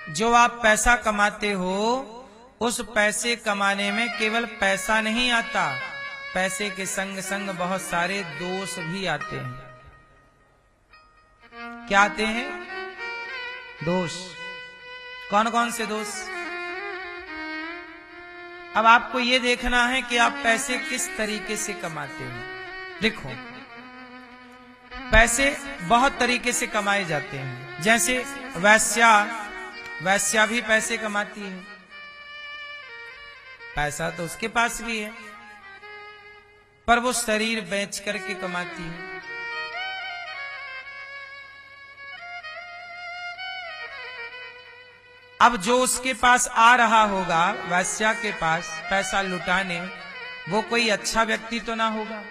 जो आप पैसा कमाते हो, उस पैसे कमाने में केवल पैसा नहीं आता, पैसे के संग संग बहुत सारे दोष भी आते हैं। क्या आते हैं? दोष। कौन कौन से दोष? अब आपको यह देखना है कि आप पैसे किस तरीके से कमाते हो। देखो, पैसे बहुत तरीके से कमाए जाते हैं। जैसे वैश्या भी पैसे कमाती है, पैसा तो उसके पास भी है, पर वो शरीर बेच करके कमाती है। अब जो उसके पास आ रहा होगा वैश्या के पास पैसा लुटाने, वो कोई अच्छा व्यक्ति तो ना होगा,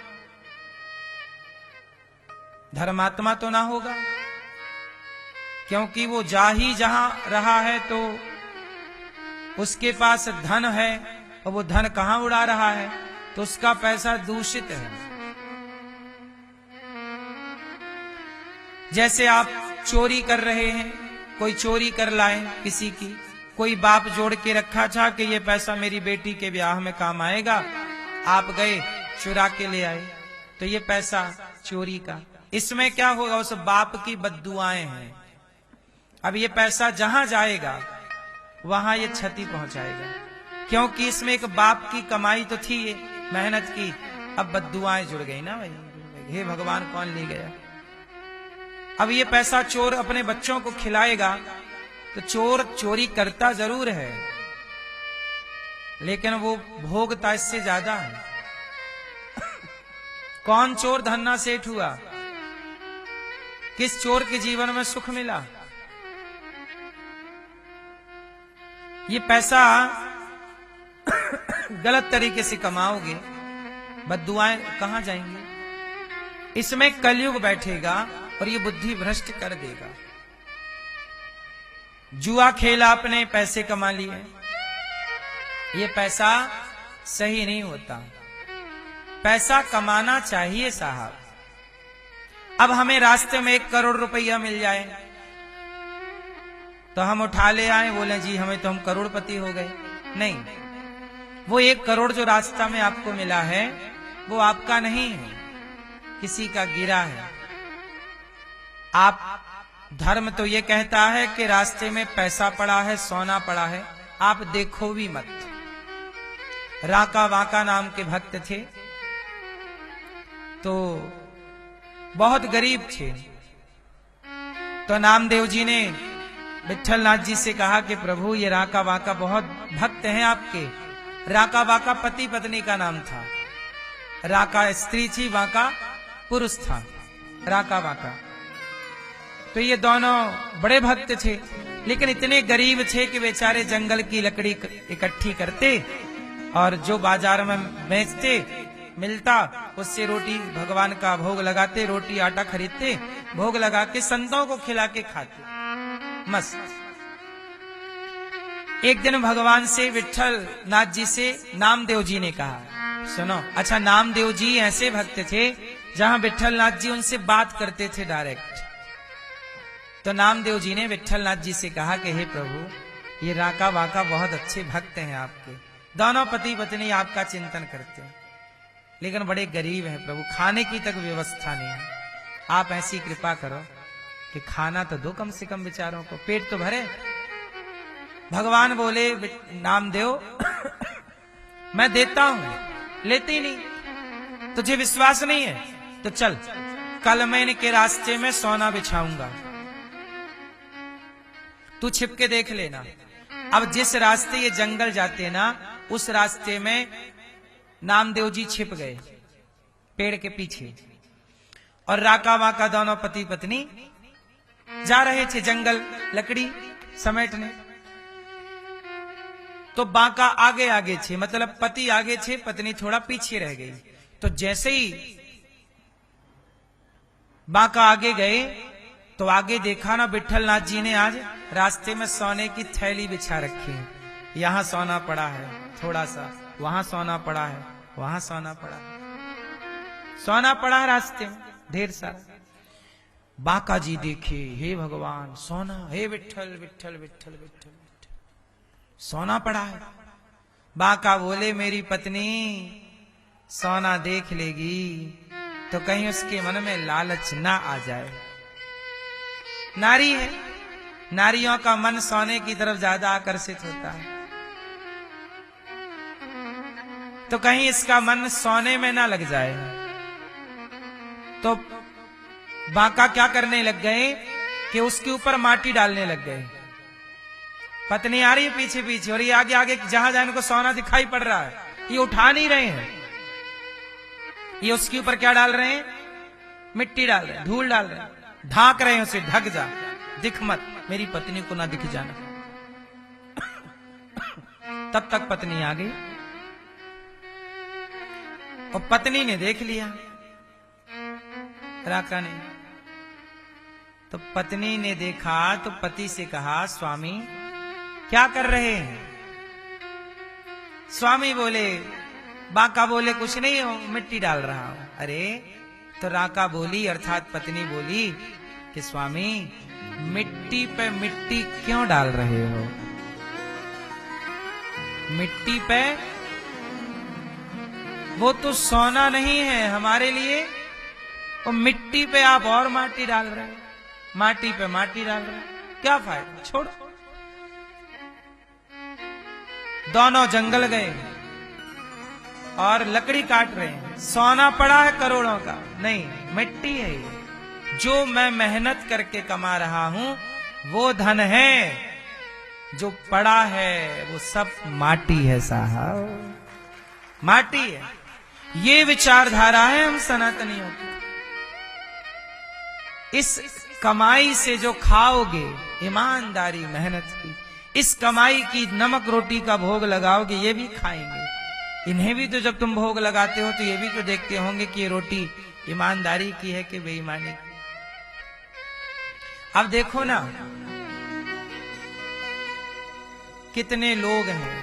धर्मात्मा तो ना होगा, क्योंकि वो जा ही जहां रहा है तो उसके पास धन है, और वो धन कहां उड़ा रहा है, तो उसका पैसा दूषित है। जैसे आप चोरी कर रहे हैं, कोई चोरी कर लाए किसी की, कोई बाप जोड़ के रखा था कि ये पैसा मेरी बेटी के ब्याह में काम आएगा, आप गए चुरा के ले आए, तो ये पैसा चोरी का। इसमें क्या होगा? उस बाप की बद्दुआएं हैं। अब ये पैसा जहां जाएगा वहां ये क्षति पहुंचाएगा, क्योंकि इसमें एक बाप की कमाई तो थी, ये मेहनत की, अब बद्दुआएं जुड़ गई ना भाई। हे भगवान, कौन ले गया? अब ये पैसा चोर अपने बच्चों को खिलाएगा, तो चोर चोरी करता जरूर है, लेकिन वो भोगता इससे ज्यादा है। कौन चोर धन्ना सेठ हुआ? किस चोर के जीवन में सुख मिला? ये पैसा गलत तरीके से कमाओगे, बद्दुआएं कहां जाएंगी? इसमें कलयुग बैठेगा और ये बुद्धि भ्रष्ट कर देगा। जुआ खेला, अपने पैसे कमा लिए, ये पैसा सही नहीं होता। पैसा कमाना चाहिए साहब। अब हमें रास्ते में 1 करोड़ रुपया मिल जाए तो हम उठा ले आए, बोले जी हमें तो हम करोड़पति हो गए। नहीं, वो 1 करोड़ जो रास्ता में आपको मिला है वो आपका नहीं है, किसी का गिरा है। आप, धर्म तो ये कहता है कि रास्ते में पैसा पड़ा है, सोना पड़ा है, आप देखो भी मत। राका वाका नाम के भक्त थे, तो बहुत गरीब थे, तो नामदेव जी ने विट्ठल नाथ जी से कहा कि प्रभु ये राका वाका बहुत भक्त हैं आपके। राका वाका पति पत्नी का नाम था, राका स्त्री थी, वाका पुरुष था, राका वाका। तो ये दोनों बड़े भक्त थे, लेकिन इतने गरीब थे कि बेचारे जंगल की लकड़ी इकट्ठी करते और जो बाजार में बेचते मिलता, उससे रोटी भगवान का भोग लगाते, रोटी आटा खरीदते, भोग लगा के संतों को खिला के खाते, मस्त। एक दिन भगवान से, विट्ठल नाथ जी से नामदेव जी ने कहा, सुनो, अच्छा नामदेव जी ऐसे भक्त थे जहां विट्ठल नाथ जी उनसे बात करते थे डायरेक्ट। तो नामदेव जी ने विट्ठल नाथ जी से कहा कि हे प्रभु, ये राका वाका बहुत अच्छे भक्त हैं आपके, दोनों पति पत्नी आपका चिंतन करते हैं, लेकिन बड़े गरीब हैं प्रभु, खाने की तक व्यवस्था नहीं है। आप ऐसी कृपा करो कि खाना तो दो कम से कम बेचारों को, पेट तो भरे। भगवान बोले, नामदेव मैं देता हूं, लेते ही नहीं, तुझे विश्वास नहीं है तो चल, कल मैं इनके रास्ते में सोना बिछाऊंगा, तू छिप के देख लेना। अब जिस रास्ते ये जंगल जाते ना, उस रास्ते में नामदेव जी छिप गए पेड़ के पीछे, और राका वाका दोनों पति पत्नी जा रहे थे जंगल लकड़ी समेटने। तो बांका आगे आगे थे, मतलब पति आगे थे, पत्नी थोड़ा पीछे रह गई। तो जैसे ही बांका आगे गए तो आगे देखा ना, विट्ठल नाथ जी ने आज रास्ते में सोने की थैली बिछा रखी है, यहां सोना पड़ा है थोड़ा सा, वहां सोना पड़ा है, वहां सोना पड़ा है, सोना पड़ा है रास्ते में ढेर सारा। बाका जी देखे, हे भगवान सोना, हे विठ्ठल विठ्ठल विठ्ठल विठ्ठल विठ्ठल, सोना पड़ा है। बाका बोले मेरी पत्नी सोना देख लेगी तो कहीं उसके मन में लालच ना आ जाए। नारी है, नारियों का मन सोने की तरफ ज्यादा आकर्षित होता है, तो कहीं इसका मन सोने में ना लग जाए। तो बाका क्या करने लग गए कि उसके ऊपर माटी डालने लग गए। पत्नी आ रही है पीछे पीछे और ये आगे आगे जहां जहां इनको सोना दिखाई पड़ रहा है, ये उठा नहीं रहे हैं। ये उसके ऊपर क्या डाल रहे हैं? मिट्टी डाल रहे हैं, धूल डाल रहे हैं, ढांक रहे हैं उसे, ढक जा, दिख मत, मेरी पत्नी को ना दिख जाना। तब तक पत्नी आ गई और पत्नी ने देख लिया राका ने। तो पत्नी ने देखा तो पति से कहा स्वामी क्या कर रहे हैं? स्वामी बोले, बाका बोले कुछ नहीं हो, मिट्टी डाल रहा हूं। अरे तो राका बोली अर्थात पत्नी बोली कि स्वामी मिट्टी पे मिट्टी क्यों डाल रहे हो? मिट्टी पे, वो तो सोना नहीं है हमारे लिए, और मिट्टी पे आप और माटी डाल रहे हो, माटी पे माटी डाल रहे हो, क्या फायदा, छोड़ो। दोनों जंगल गए और लकड़ी काट रहे हैं। सोना पड़ा है करोड़ों का, नहीं मिट्टी है ये। जो मैं मेहनत करके कमा रहा हूं वो धन है, जो पड़ा है वो सब माटी है साहब, माटी है। ये विचारधारा है हम सनातनियों की। इस कमाई से जो खाओगे, ईमानदारी मेहनत की, इस कमाई की नमक रोटी का भोग लगाओगे, ये भी खाएंगे। इन्हें भी तो जब तुम भोग लगाते हो तो ये भी तो देखते होंगे कि ये रोटी ईमानदारी की है कि बेईमानी की। अब देखो ना कितने लोग हैं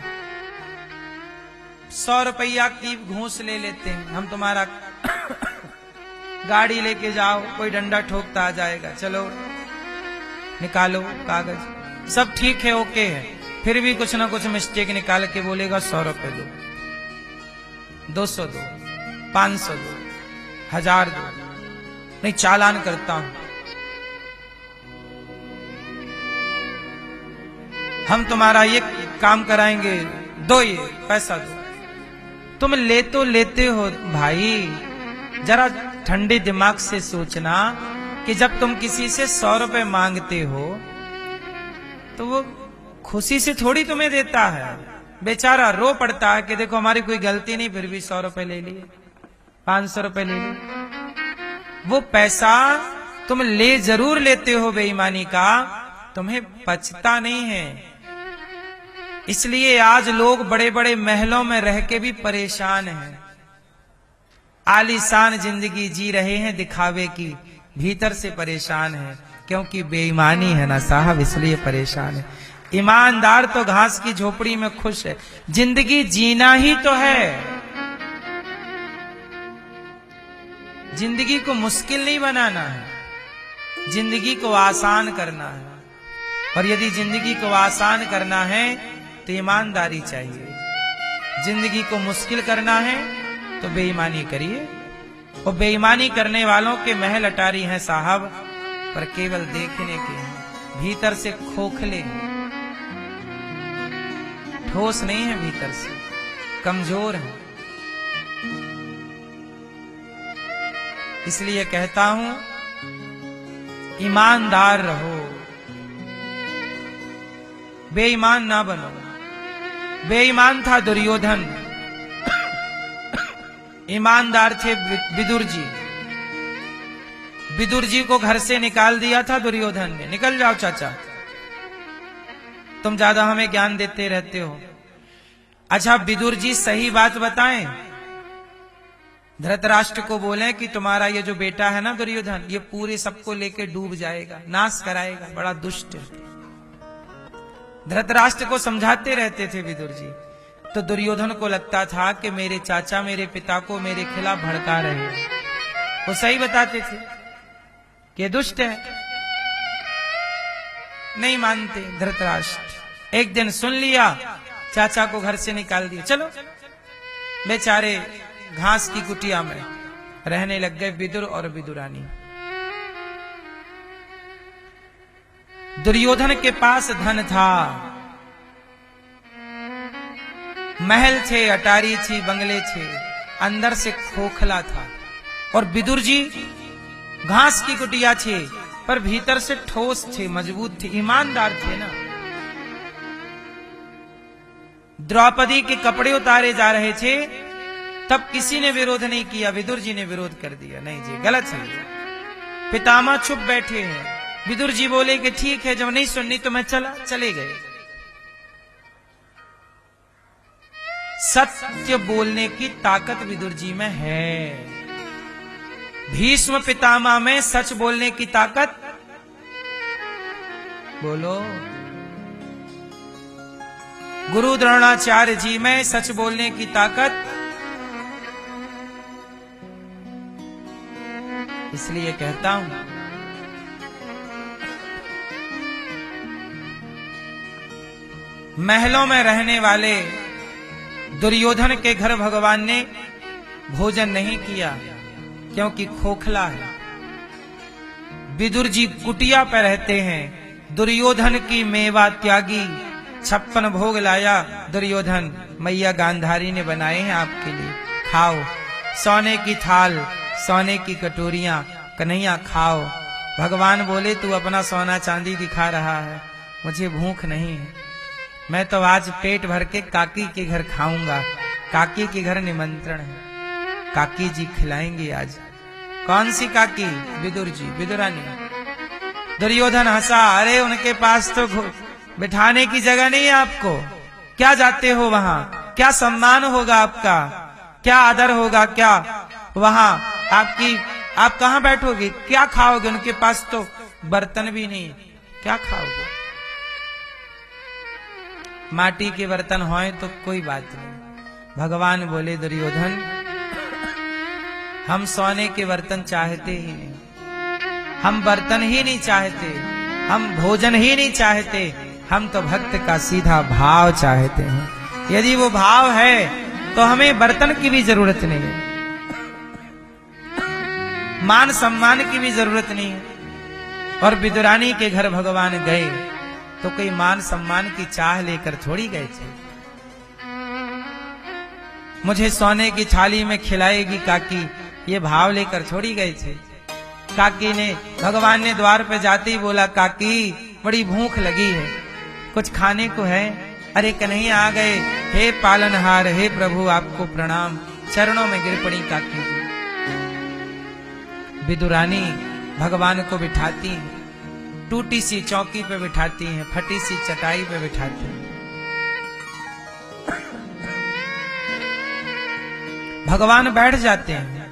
100 रुपया की घूस ले लेते हैं। हम तुम्हारा गाड़ी लेके जाओ, कोई डंडा ठोकता आ जाएगा, चलो निकालो कागज, सब ठीक है ओके है, फिर भी कुछ ना कुछ मिस्टेक निकाल के बोलेगा 100 रुपए दो, 200 दो, 500 दो, 1000 दो, नहीं चालान करता हूं। हम तुम्हारा ये काम कराएंगे, दो ये पैसा दो। तुम ले तो लेते हो भाई, जरा ठंडे दिमाग से सोचना कि जब तुम किसी से 100 रुपए मांगते हो तो वो खुशी से थोड़ी तुम्हें देता है, बेचारा रो पड़ता है कि देखो हमारी कोई गलती नहीं, फिर भी 100 रुपए ले लिए, 500 रुपए ले लिए। वो पैसा तुम ले जरूर लेते हो बेईमानी का, तुम्हें पचता नहीं है। इसलिए आज लोग बड़े बड़े महलों में रह के भी परेशान हैं, आलीशान जिंदगी जी रहे हैं दिखावे की, भीतर से परेशान है, क्योंकि बेईमानी है ना साहब, इसलिए परेशान है। ईमानदार तो घास की झोपड़ी में खुश है। जिंदगी जीना ही तो है, जिंदगी को मुश्किल नहीं बनाना है, जिंदगी को आसान करना है। और यदि जिंदगी को आसान करना है तो ईमानदारी चाहिए, जिंदगी को मुश्किल करना है तो बेईमानी करिए। और बेईमानी करने वालों के महल अटारी हैं साहब, पर केवल देखने के हैं, भीतर से खोखले हैं, ठोस नहीं है, भीतर से कमजोर है। इसलिए कहता हूं ईमानदार रहो, बेईमान ना बनो। बेईमान था दुर्योधन, ईमानदार थे विदुर जी। विदुर जी को घर से निकाल दिया था दुर्योधन ने, निकल जाओ चाचा, तुम ज्यादा हमें ज्ञान देते रहते हो। अच्छा विदुर जी सही बात बताएं, धृतराष्ट्र को बोले कि तुम्हारा ये जो बेटा है ना दुर्योधन, ये पूरे सबको लेके डूब जाएगा, नाश कराएगा, बड़ा दुष्ट है। धृतराष्ट्र को समझाते रहते थे विदुर जी। तो दुर्योधन को लगता था कि मेरे चाचा मेरे पिता को मेरे खिलाफ भड़का रहे हैं, वो सही बताते थे। कि दुष्ट है, नहीं मानते धृतराष्ट्र। एक दिन सुन लिया, चाचा को घर से निकाल दिया, चलो। बेचारे घास की कुटिया में रहने लग गए विदुर और विदुरानी। दुर्योधन के पास धन था, महल थे, अटारी थी, बंगले थे, अंदर से खोखला था। और विदुर जी घास की कुटिया थे, पर भीतर से ठोस थे, मजबूत थे, ईमानदार थे ना। द्रौपदी के कपड़े उतारे जा रहे थे, तब किसी ने विरोध नहीं किया, विदुर जी ने विरोध कर दिया, नहीं जी गलत है। पितामह चुप बैठे हैं, विदुर जी बोले कि ठीक है, जब नहीं सुननी तो मैं चले गए। सत्य बोलने की ताकत विदुर जी में है। भीष्म पितामह में सच बोलने की ताकत, बोलो। गुरु द्रोणाचार्य जी में सच बोलने की ताकत। इसलिए कहता हूं, महलों में रहने वाले दुर्योधन के घर भगवान ने भोजन नहीं किया, क्योंकि खोखला है। विदुर जी कुटिया पर रहते हैं। दुर्योधन की मेवा त्यागी, 56 भोग लाया दुर्योधन, मैया गांधारी ने बनाए हैं आपके लिए, खाओ। सोने की थाल, सोने की कटोरियां, कन्हैया खाओ। भगवान बोले तू अपना सोना चांदी दिखा रहा है, मुझे भूख नहीं है, मैं तो आज पेट भर के काकी के घर खाऊंगा। काकी के घर निमंत्रण है, काकी जी खिलाएंगे आज। कौन सी काकी? विदुर जी, विदुरानी। दुर्योधन हंसा, अरे उनके पास तो बिठाने की जगह नहीं है आपको, क्या जाते हो वहां? क्या सम्मान होगा आपका, क्या आदर होगा, क्या वहां आप कहां बैठोगे, क्या खाओगे? उनके पास तो बर्तन भी नहीं, क्या खाओगे? माटी के बर्तन होए तो कोई बात नहीं। भगवान बोले दुर्योधन, हम सोने के बर्तन चाहते ही नहीं, हम बर्तन ही नहीं चाहते, हम भोजन ही नहीं चाहते, हम तो भक्त का सीधा भाव चाहते हैं। यदि वो भाव है तो हमें बर्तन की भी जरूरत नहीं है, मान सम्मान की भी जरूरत नहीं है। और विदुरानी के घर भगवान गए तो कोई मान सम्मान की चाह लेकर थोड़ी गए थे। मुझे सोने की थाली में खिलाएगी काकी, ये भाव लेकर थोड़ी गए थे। काकी ने, भगवान ने द्वार पे जाते ही बोला, काकी बड़ी भूख लगी है, कुछ खाने को है? अरे कन्हैया आ गए, हे पालनहार, हे प्रभु आपको प्रणाम। चरणों में गिर पड़ी काकी जी। विदुरानी भगवान को बिठाती हैं, टूटी सी चौकी पे बिठाती हैं, फटी सी चटाई पे बिठाती हैं। भगवान बैठ जाते हैं।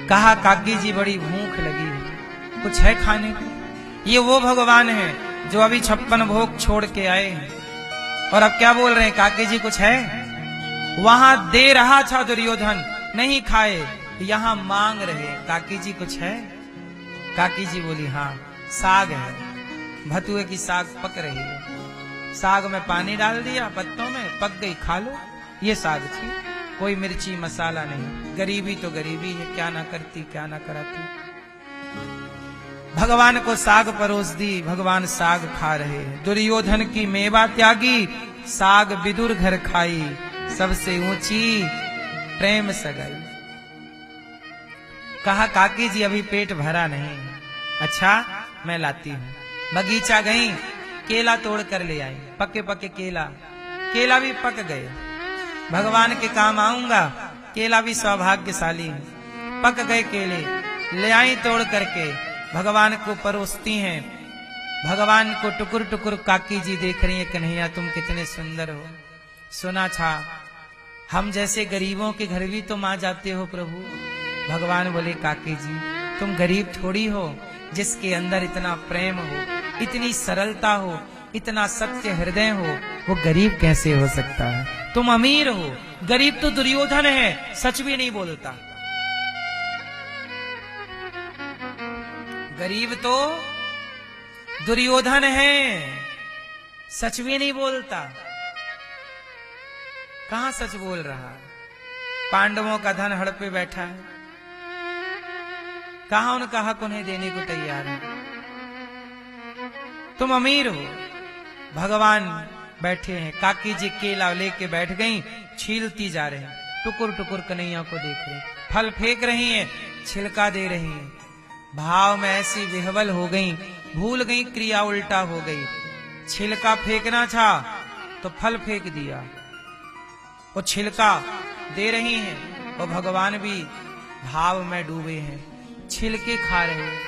कहा, काकी जी बड़ी भूख लगी है, कुछ है खाने को? ये वो भगवान है जो अभी 56 भोग छोड़ के आए हैं, और अब क्या बोल रहे हैं, काकी जी कुछ है? वहां दे रहा था दुर्योधन, नहीं खाए, यहां मांग रहे, काकी जी कुछ है? काकी जी बोली, हाँ साग है, भतुए की साग पक रही है, साग में पानी डाल दिया, पत्तों में पक गई, खा लो। ये साग थी, कोई मिर्ची मसाला नहीं। गरीबी तो गरीबी है, क्या ना करती क्या ना कराती। भगवान को साग परोस दी, भगवान साग खा रहे हैं। दुर्योधन की मेवा त्यागी, साग विदुर घर खाई, सबसे ऊंची प्रेम सगाई। कहा, काकी जी अभी पेट भरा नहीं। अच्छा मैं लाती हूं। बगीचा गई, केला तोड़ कर ले आई, पके पके केला, केला भी पक गए। भगवान के काम आऊंगा, केला भी सौभाग्यशाली है, पक गए केले, ले आई तोड़ करके, भगवान को परोसती हैं। भगवान को टुकुर टुकुर काकी जी देख रही है, कन्हैया तुम कितने सुंदर हो, सुना था हम जैसे गरीबों के घर भी तुम आ जाते हो प्रभु। भगवान बोले, काकी जी तुम गरीब थोड़ी हो, जिसके अंदर इतना प्रेम हो, इतनी सरलता हो, इतना सत्य हृदय हो, वो गरीब कैसे हो सकता है? तुम अमीर हो, गरीब तो दुर्योधन है, सच भी नहीं बोलता। गरीब तो दुर्योधन है, सच भी नहीं बोलता। कहां सच बोल रहा? पांडवों का धन हड़पे बैठा है, कहां उनका हक उन्हें देने को तैयार है। तुम अमीर हो, भगवान बैठे हैं। काकी जी केला लेके बैठ गई, छीलती जा रहे हैं, टुकुर टुकुर कन्हैया को देख रहे, फल फेंक रही हैं, छिलका दे रही हैं। भाव में ऐसी विह्वल हो गई, भूल गई, क्रिया उल्टा हो गई। छिलका फेंकना था तो फल फेंक दिया। वो छिलका दे रही हैं और भगवान भी भाव में डूबे हैं, छिलके खा रहे हैं,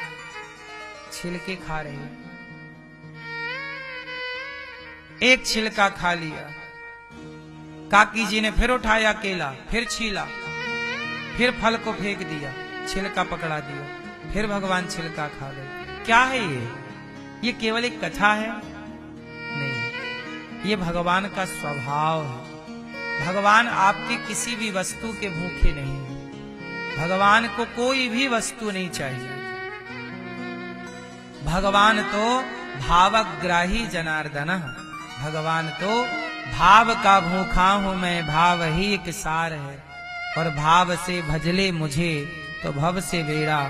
छिलके खा रहे हैं। एक छिलका खा लिया, काकी जी ने फिर उठाया केला, फिर छीला, फिर फल को फेंक दिया, छिलका पकड़ा दिया, फिर भगवान छिलका खा गए। क्या है ये केवल एक कथा है? नहीं, ये भगवान का स्वभाव है। भगवान आपके किसी भी वस्तु के भूखे नहीं है। भगवान को कोई भी वस्तु नहीं चाहिए। भगवान तो भावग्राही जनार्दन, भगवान तो भाव का भूखा हूं मैं, भाव ही एक सार है, और भाव से भजले मुझे तो भव से बेड़ा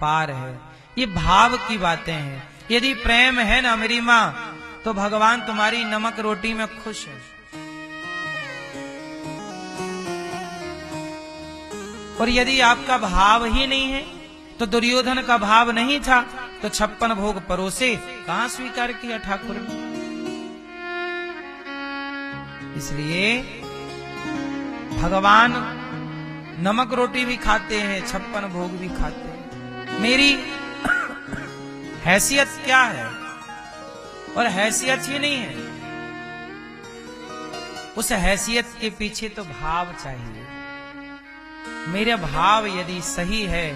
पार है। ये भाव की बातें हैं। यदि प्रेम है ना मेरी माँ, तो भगवान तुम्हारी नमक रोटी में खुश है। और यदि आपका भाव ही नहीं है, तो दुर्योधन का भाव नहीं था तो 56 भोग परोसे कहां स्वीकार किया ठाकुर ने। इसलिए भगवान नमक रोटी भी खाते हैं, 56 भोग भी खाते हैं। मेरी हैसियत क्या है? और हैसियत ही नहीं है, उस हैसियत के पीछे तो भाव चाहिए। मेरा भाव यदि सही है,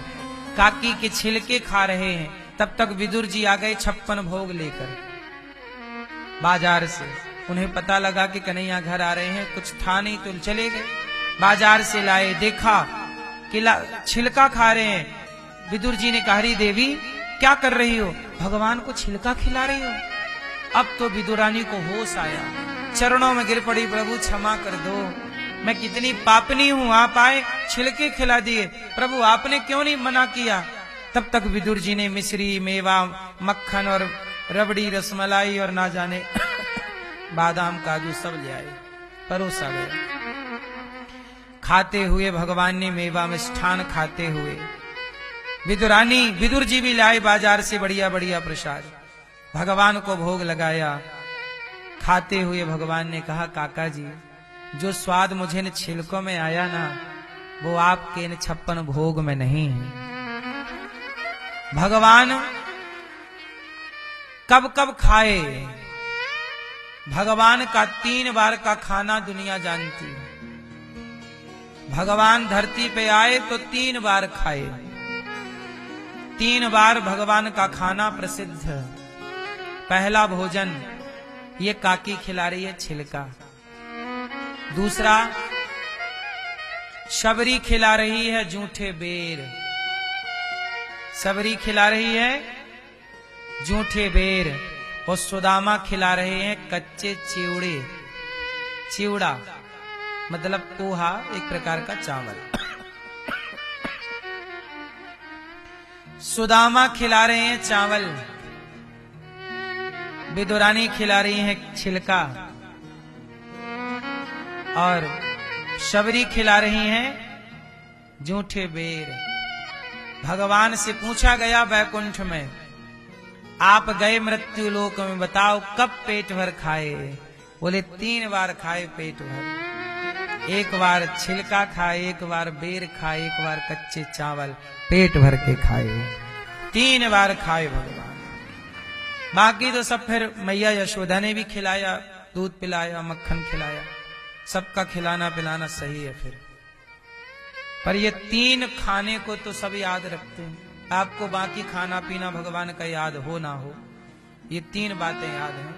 काकी के छिलके खा रहे हैं, तब तक विदुर जी आ गए 56 भोग लेकर बाजार से। उन्हें पता लगा कि कन्हैया घर आ रहे हैं, कुछ था नहीं तो चले गए। बाजार से लाए, देखा कि छिलका खा रहे हैं। विदुर जी ने कहा, हरी देवी क्या कर रही हो? भगवान को छिलका खिला रही हो? अब तो विदुरानी को होश आया, चरणों में गिर पड़ी, प्रभु क्षमा कर दो, मैं कितनी पापनी हूं, आप आए छिलके खिला दिए, प्रभु आपने क्यों नहीं मना किया? तब तक विदुर जी ने मिश्री, मेवा, मक्खन और रबड़ी, रसमलाई और ना जाने बादाम काजू सब ले आए, परोसा गया। खाते हुए भगवान ने मेवा मिष्ठान खाते हुए, विदुरानी विदुर जी भी लाए बाजार से बढ़िया बढ़िया प्रसाद, भगवान को भोग लगाया। खाते हुए भगवान ने कहा, काका जी जो स्वाद मुझे इन छिलकों में आया ना, वो आपके इन 56 भोग में नहीं है। भगवान कब कब खाए, भगवान का 3 बार का खाना दुनिया जानती है। भगवान धरती पे आए तो 3 बार खाए, 3 बार भगवान का खाना प्रसिद्ध। पहला भोजन ये काकी खिला रही है छिलका, दूसरा शबरी खिला रही है जूठे बेर, शबरी खिला रही है जूठे बेर, और सुदामा खिला रहे हैं कच्चे चिवड़े। चिवड़ा मतलब पोहा, एक प्रकार का चावल। सुदामा खिला रहे हैं चावल, विदुरानी खिला रही हैं छिलका, और शबरी खिला रही हैं जूठे बेर। भगवान से पूछा गया वैकुंठ में, आप गए मृत्यु लोक में, बताओ कब पेट भर खाए? बोले 3 बार खाए पेट भर, 1 बार छिलका खाए, 1 बार बेर खाए, 1 बार कच्चे चावल पेट भर के खाए, 3 बार खाए भगवान। बाकी तो सब फिर मैया यशोदा ने भी खिलाया, दूध पिलाया, मक्खन खिलाया, सबका खिलाना पिलाना सही है फिर। पर ये 3 खाने को तो सब याद रखते हैं। आपको बाकी खाना पीना भगवान का याद हो ना हो, ये 3 बातें याद हैं।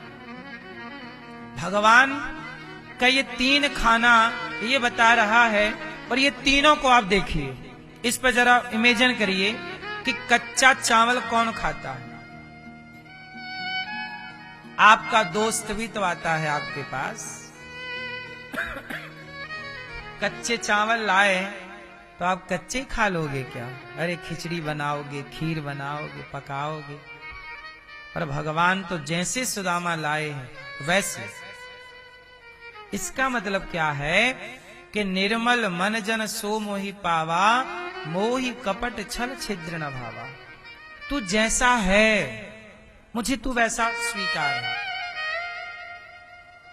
भगवान का ये 3 खाना ये बता रहा है, और ये तीनों को आप देखिए, इस पर जरा इमेजिन करिए कि कच्चा चावल कौन खाता है। आपका दोस्त भी तो आता है आपके पास, कच्चे चावल लाए तो आप कच्चे खा लोगे क्या? अरे खिचड़ी बनाओगे, खीर बनाओगे, पकाओगे। पर भगवान तो जैसे सुदामा लाए हैं वैसे। इसका मतलब क्या है कि निर्मल मन जन सो मोहि पावा, मोहि कपट छल छिद्र न भावा। तू जैसा है मुझे तू वैसा स्वीकार है।